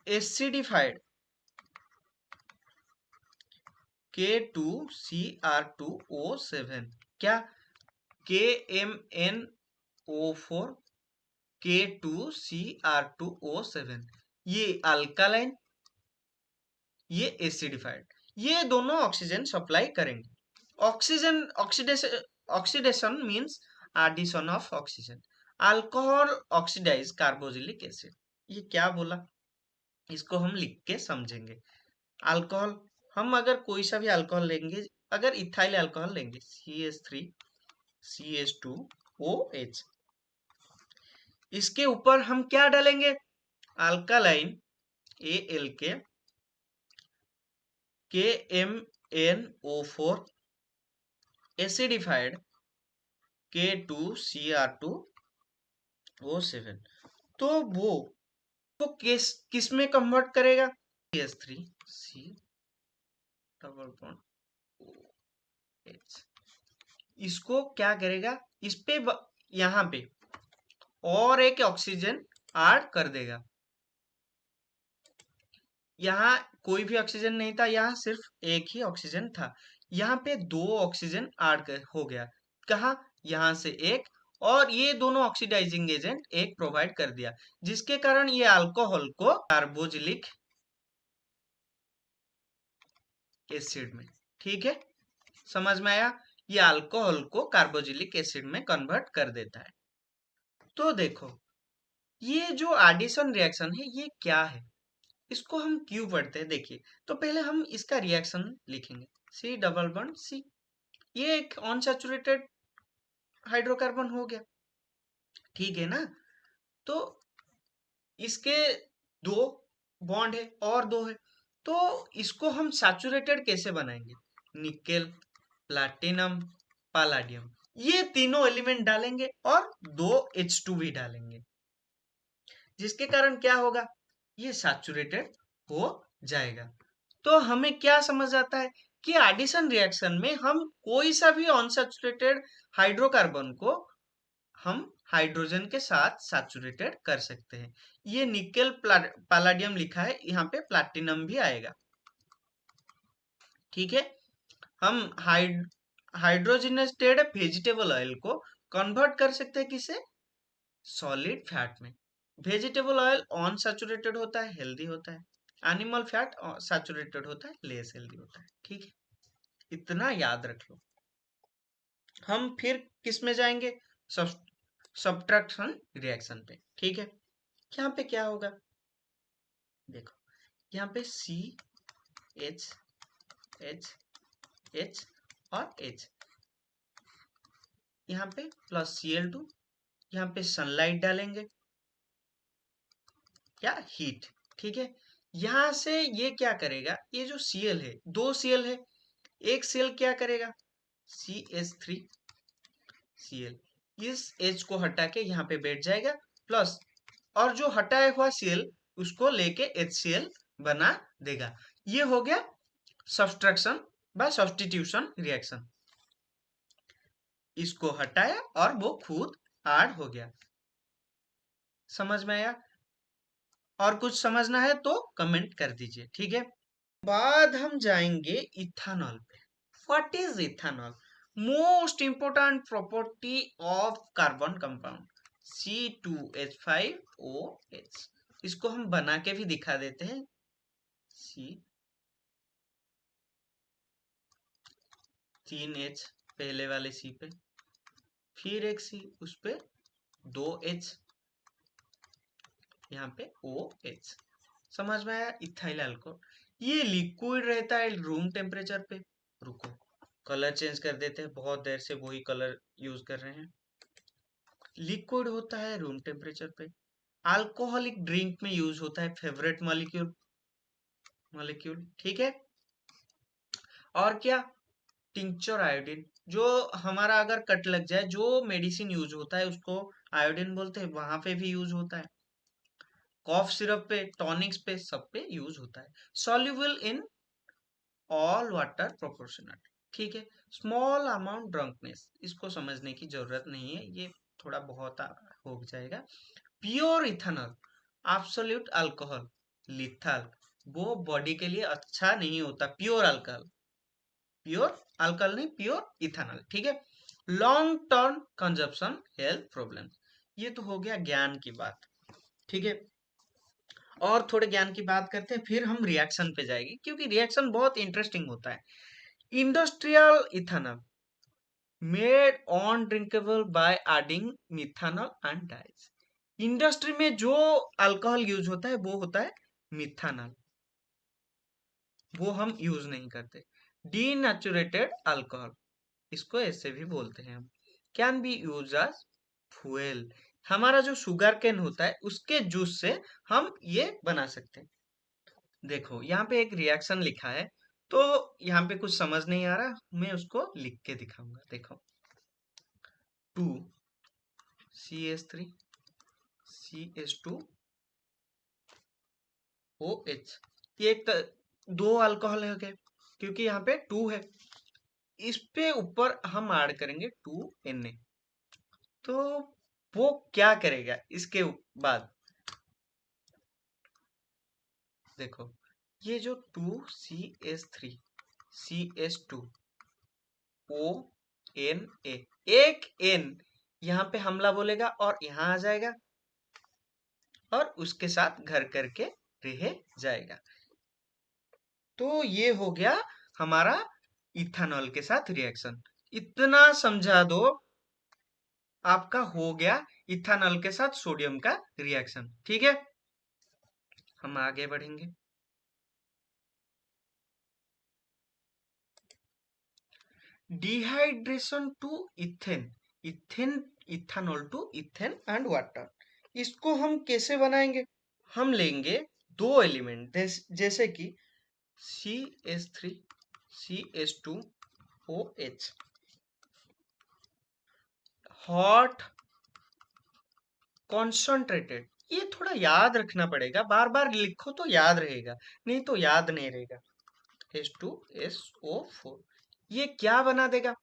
एसिडिफाइड K2Cr2O7, क्या KMnO4 K2Cr2O7, ये अल्कालाइन, ये एसिडिफाइड, ये दोनों ऑक्सीजन सप्लाई करेंगे। Oxygen oxidation means addition of oxygen. Alcohol oxidize carboxylic acid, ये क्या बोला, इसको हम लिख के समझेंगे। अल्कोहल, हम अगर कोई सा भी अल्कोहल लेंगे, अगर इथाइल अल्कोहल लेंगे CH3CH2OH, इसके ऊपर हम क्या डालेंगे, alkaline ALK KMNO4 acidified K2Cr2O7, तो वो किस में कन्वर्ट करेगा, CH3C डबल बॉन्ड OH, इसको क्या करेगा, इस पे यहाँ पे और एक ऑक्सीजन ऐड कर देगा। यहाँ कोई भी ऑक्सीजन नहीं था, यहाँ सिर्फ एक ही ऑक्सीजन था, यहाँ पे दो ऑक्सीजन ऐड हो गया। कहा, यहाँ से एक, और ये दोनों ऑक्सीडाइजिंग एजेंट एक प्रोवाइड कर दिया, जिसके कारण ये अल्कोहल को कार्बोक्सिलिक एसिड में, ठीक है, समझ में आया, ये अल्कोहल को कार्बोक्सिलिक एसिड में कन्वर्ट कर देता है। तो देखो, ये जो एडिशन रिएक्शन है ये क्या है, इसको हम क्यों पढ़ते हैं, देखिए। तो पहले हम इसका रिएक्शन लिखेंगे, C डबल बॉन्ड C, ये एक अनसैचुरेटेड हाइड्रोकार्बन हो गया, ठीक है ना। तो इसके दो बॉन्ड है और दो है, तो इसको हम सैचुरेटेड कैसे बनाएंगे, निकेल, प्लैटिनम, पैलेडियम, ये तीनों एलिमेंट डालेंगे और दो H2 भी डालेंगे, जिसके कारण क्या होगा, ये सैचुरेटेड हो जाएगा। तो हमें क्या समझ आता है कि एडिशन रिएक्शन में हम कोई सा भी अनसैचुरेटेड हाइड्रोकार्बन को हम हाइड्रोजन के साथ सैचुरेटेड कर सकते हैं। ये निकेल पैलेडियम लिखा है, यहाँ पे प्लैटिनम भी आएगा, ठीक है। हम हाइड्रोजनेटेड वेजिटेबल ऑयल को कन्वर्ट कर सकते हैं किसे, सॉलिड फैट में। वेजिटेबल ऑयल अनसैचुरेटेड होता है, हेल्दी होता है, एनिमल फैट सैचुरेटेड होता है, लेस हेल्दी होता है, ठीक है, इतना याद रख लो। हम फिर किस में जाएंगे, सब्ट्रैक्शन रिएक्शन पे, ठीक है। यहाँ पे क्या होगा, देखो, यहाँ पे C H H H और H, यहाँ पे प्लस Cl2, यहाँ पे सनलाइट डालेंगे या हीट, ठीक है। यहां से ये क्या करेगा, ये जो Cl है, दो Cl है, एक Cl क्या करेगा, CH3Cl, इस H को हटा के यहाँ पे बैठ जाएगा, प्लस और जो हटाया हुआ Cl उसको लेके HCl बना देगा। ये हो गया सब्सट्रैक्शन बाय सब्स्टिट्यूशन रिएक्शन, इसको हटाया और वो खुद ऐड हो गया, समझ में आया। और कुछ समझना है तो कमेंट कर दीजिए, ठीक है। बाद हम जाएंगे इथानॉल पे। What is ethanol, most important property of carbon compound C2H5OH, इसको हम बना के भी दिखा देते हैं, C 3H पहले वाले C पे, फिर एक C, उस पे 2H, यहाँ पे OH, समझ में आया। इथाइल अल्कोहल, ये लिक्विड रहता है रूम टेम्परेचर पे, रुको कलर चेंज कर देते हैं, बहुत देर से वही कलर यूज कर रहे हैं। लिक्विड होता है रूम टेम्परेचर पे, अल्कोहलिक ड्रिंक में यूज होता है, फेवरेट मॉलिक्यूल मॉलिक्यूल, ठीक है। और क्या, टिंक्चर आयोडीन, जो हमारा अगर कट लग जाए, जो मेडिसिन यूज होता है उसको आयोडीन बोलते हैं, वहां पे भी यूज होता है। कॉफ सिरप पे, टॉनिक्स पे, सब पे यूज होता है। Soluble in all water proportional, ठीक है। स्मॉल अमाउंट ड्रंकनेस, इसको समझने की जरूरत नहीं है, ये थोड़ा बहुत हो जाएगा। Pure ethanol, absolute alcohol, lethal, वो बॉडी के लिए अच्छा नहीं होता, प्योर अल्कोहल, प्योर अल्कोहल नहीं, प्योर इथेनॉल, ठीक है। Long term consumption health problem, ये तो हो गया ज्ञान की बात। ठीक है, और थोड़े ज्ञान की बात करते हैं, फिर हम रिएक्शन पे जाएंगे, क्योंकि रिएक्शन बहुत इंटरेस्टिंग होता है। Industrial ethanol made on drinkable by adding methanol and dyes. Industry में जो अल्कोहल यूज होता है वो होता है मिथानॉल, वो हम यूज नहीं करते। डीनेचुरेटेड अल्कोहल, इसको ऐसे भी बोलते हैं हम, can be use as fuel. हमारा जो शुगर केन होता है उसके जूस से हम ये बना सकते हैं। देखो यहाँ पे एक रिएक्शन लिखा है, तो यहाँ पे कुछ समझ नहीं आ रहा, मैं उसको लिख के दिखाऊंगा। देखो, 2 CH3 CH2OH, ये दो अल्कोहल हो गए, क्योंकि यहाँ पे 2 है। इस पे ऊपर हम ऐड करेंगे 2Na, तो वो क्या करेगा इसके बाद? देखो, ये जो 2CH3CH2ONA, एक N यहाँ पे हमला बोलेगा और यहाँ आ जाएगा, और उसके साथ घर करके रह जाएगा। तो ये हो गया हमारा इथेनॉल के साथ रिएक्शन। इतना समझा दो, आपका हो गया इथेनॉल के साथ सोडियम का रिएक्शन। ठीक है, हम आगे बढ़ेंगे। Dehydration to ethene, ethene ethanol to ethene and water, इसको हम कैसे बनाएंगे? हम लेंगे दो एलिमेंट, जैसे कि CH3CH2OH, हॉट कॉन्सेंट्रेटेड। ये थोड़ा याद रखना पड़ेगा, बार बार लिखो तो याद रहेगा, नहीं तो याद नहीं रहेगा। H2SO4, ये क्या बना देगा?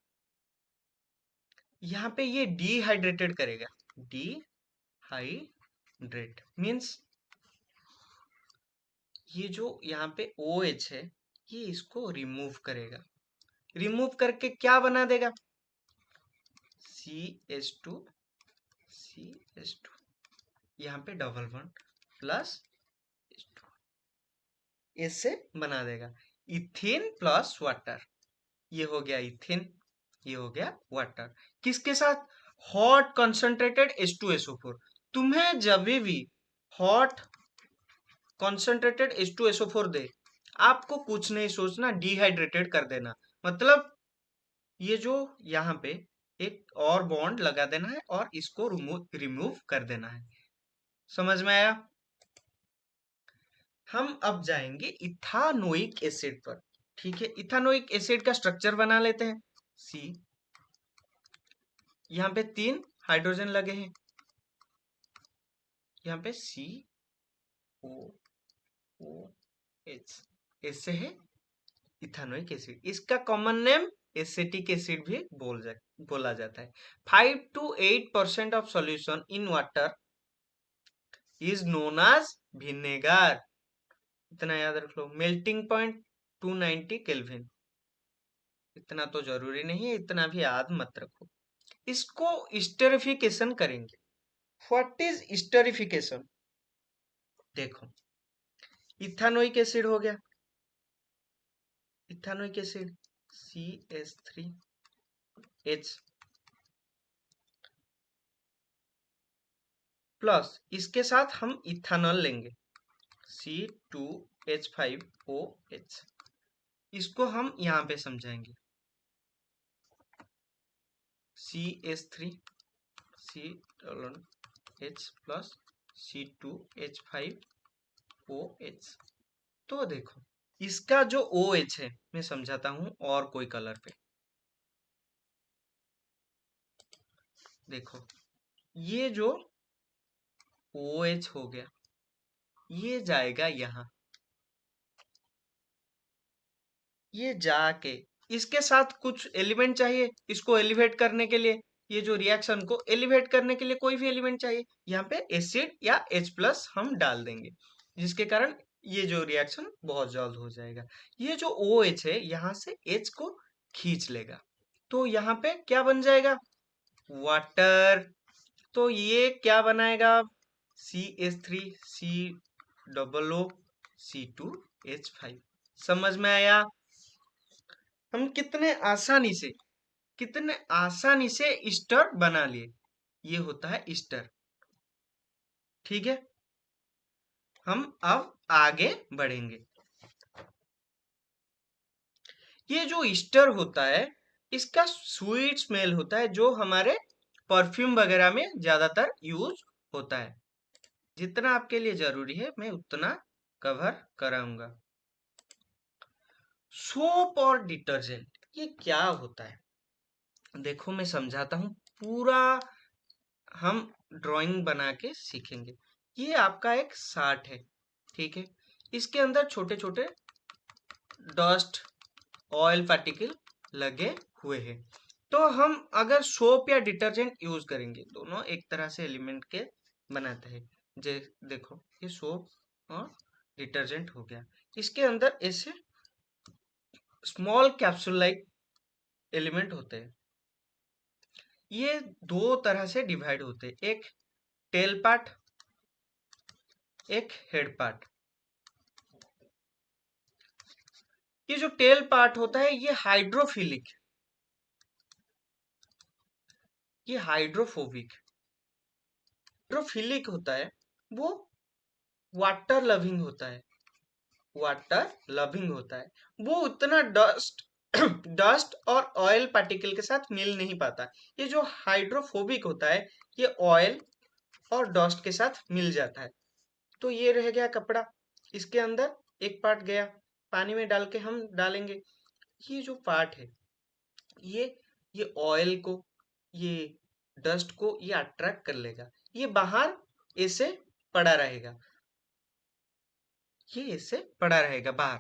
यहाँ पे ये डिहाइड्रेटेड करेगा। डिहाइड्रेट मीन्स ये जो यहाँ पे OH है, ये इसको रिमूव करेगा। रिमूव करके क्या बना देगा? CH2CH2, यहाँ पे डबल बॉन्ड प्लस ऐसे बना देगा। इथेन प्लस वाटर, ये हो गया इथेन, ये हो गया वाटर। किसके साथ? Hot concentrated H2SO4। तुम्हें जब भी हॉट कंसंट्रेटेड H2SO4 दे, आपको कुछ नहीं सोचना, डिहाइड्रेटेड कर देना। मतलब ये जो यहाँ पे एक और बॉन्ड लगा देना है और इसको रिमूव कर देना है। समझ में आया? हम अब जाएंगे इथानोइक एसिड पर। ठीक है, इथानोइक एसिड का स्ट्रक्चर बना लेते हैं। सी, यहाँ पे 3 हाइड्रोजन लगे हैं, यहाँ पे COOH, इससे है इथानोइक एसिड। इसका कॉमन नेम एसिटिक एसिड भी बोला जाता है। 5 to 8% of solution in water is known as vinegar. इतना याद रख लो। मेल्टिंग पॉइंट 290 केल्विन, इतना तो जरूरी नहीं है, इतना भी याद मत रखो। इसको स्टेरिफिकेशन करेंगे। What is esterification? देखो, इथानोइक एसिड हो गया, इथानोइक एसिड CH3H प्लस, इसके साथ हम इथानॉल लेंगे C2H5OH, इसको हम यहाँ पे समझाएंगे CH3CH प्लस C2H5OH। तो देखो, इसका जो OH है मैं समझाता हूं और कोई कलर पे। देखो, ये जो OH हो गया, ये जाएगा यहाँ, ये जाके इसके साथ कुछ एलिमेंट चाहिए इसको एलिवेट करने के लिए। ये जो रिएक्शन को एलिवेट करने के लिए कोई भी एलिमेंट चाहिए, यहाँ पे एसिड या H प्लस हम डाल देंगे, जिसके कारण ये जो रिएक्शन बहुत जल्द हो जाएगा। ये जो OH है यहाँ से H को खींच लेगा, तो यहाँ पे क्या बन जाएगा? वाटर। तो ये क्या बनाएगा? CH3COO C2H5। समझ में आया? हम कितने आसानी से ईस्टर बना लिए। ये होता है ईस्टर। ठीक है, हम अब आगे बढ़ेंगे। ये जो ईस्टर होता है, इसका स्वीट स्मेल होता है, जो हमारे परफ्यूम वगैरह में ज्यादातर यूज होता है। जितना आपके लिए जरूरी है मैं उतना कवर कराऊंगा। सोप और डिटर्जेंट ये क्या होता है? देखो मैं समझाता हूँ पूरा। हम ड्राइंग बना के सीखेंगे। ये आपका एक साट है, ठीक है। इसके अंदर छोटे छोटे डस्ट, ऑयल पार्टिकल लगे हुए हैं। तो हम अगर सोप या डिटर्जेंट यूज करेंगे, दोनों एक तरह से एलिमेंट के बनाते हैं। जे देखो ये सोप और डिटर्जेंट हो गया। इसके अंदर ऐसे स्मॉल कैप्सूल लाइक एलिमेंट होते हैं। ये दो तरह से डिवाइड होते हैं, एक टेल पार्ट, एक हेड पार्ट। ये जो टेल पार्ट होता है ये हाइड्रोफिलिक, ये हाइड्रोफोबिक। हाइड्रोफिलिक होता है, वो वाटर लविंग होता है। वाटर लविंग होता है। वो उतना डस्ट डस्ट और ऑयल पार्टिकल के साथ मिल नहीं पाता। ये जो हाइड्रोफोबिक होता है, ये ऑयल और डस्ट के साथ मिल जाता है। तो ये रह गया कपड़ा, इसके अंदर एक पार्ट गया, पानी में डाल के हम डालेंगे। ये जो पार्ट है, ये ये ऑयल को, ये डस्ट को ये अट्रैक्ट कर लेगा। ये बाहर ऐसे पड़ा रहेगा, ये ऐसे पड़ा रहेगा बाहर,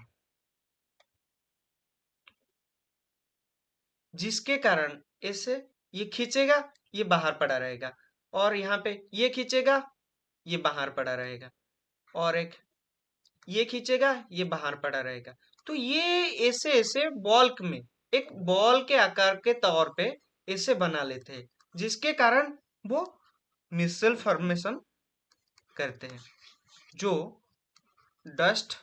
जिसके कारण ऐसे ये खींचेगा, ये बाहर पड़ा रहेगा। और यहाँ पे ये खींचेगा, ये बाहर पड़ा रहेगा। और एक ये खींचेगा, ये बाहर पड़ा रहेगा। तो ये ऐसे ऐसे बॉल्क में, एक बॉल के आकार के तौर पे ऐसे बना लेते हैं, जिसके कारण वो मिसल फॉर्मेशन करते हैं, जो डस्ट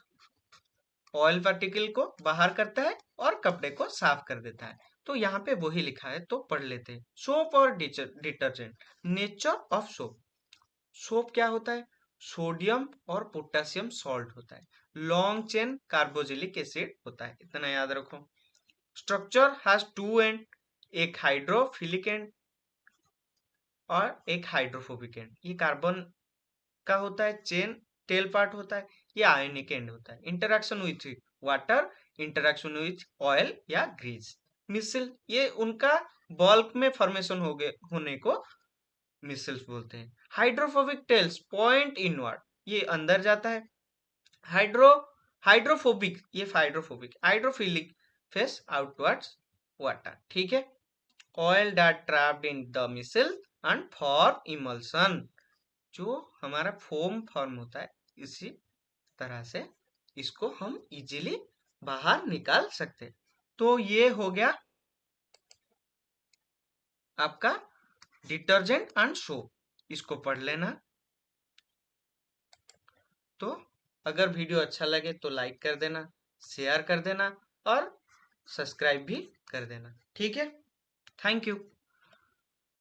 ऑयल पार्टिकल को बाहर करता है और कपड़े को साफ कर देता है। तो यहाँ पे वही लिखा है, तो पढ़ लेते हैं। सोप और detergent. Nature of soap. Soap क्या होता है? सोडियम और पोटेशियम सॉल्ट होता है। लॉन्ग चेन कार्बोजिलिक एसिड होता है, इतना याद रखो। स्ट्रक्चर हैज टू एंड, एक हाइड्रोफिलिक एंड और एक हाइड्रोफोबिक एंड। ये कार्बन का होता है, चेन टेल पार्ट होता है, ये आयनिक एंड होता है। Interaction with water, interaction with oil या ग्रीस। मिसल, ये उनका बल्क में फॉर्मेशन हो गए होने को मिसल्स बोलते हैं। हाइड्रोफोबिक टेल्स पॉइंट इनवर्ड, ये अंदर जाता है। हाइड्रो हाइड्रोफोबिक, ये hydrophobic. Hydrophilic face outwards water, ठीक है। Oil that trapped in the micelle and for emulsion, जो हमारा फोम फॉर्म होता है, इसी तरह से इसको हम इजीली बाहर निकाल सकते हैं। तो ये हो गया आपका डिटर्जेंट एंड सोप, इसको पढ़ लेना। तो अगर वीडियो अच्छा लगे तो लाइक कर देना, शेयर कर देना और सब्सक्राइब भी कर देना, ठीक है। Thank you.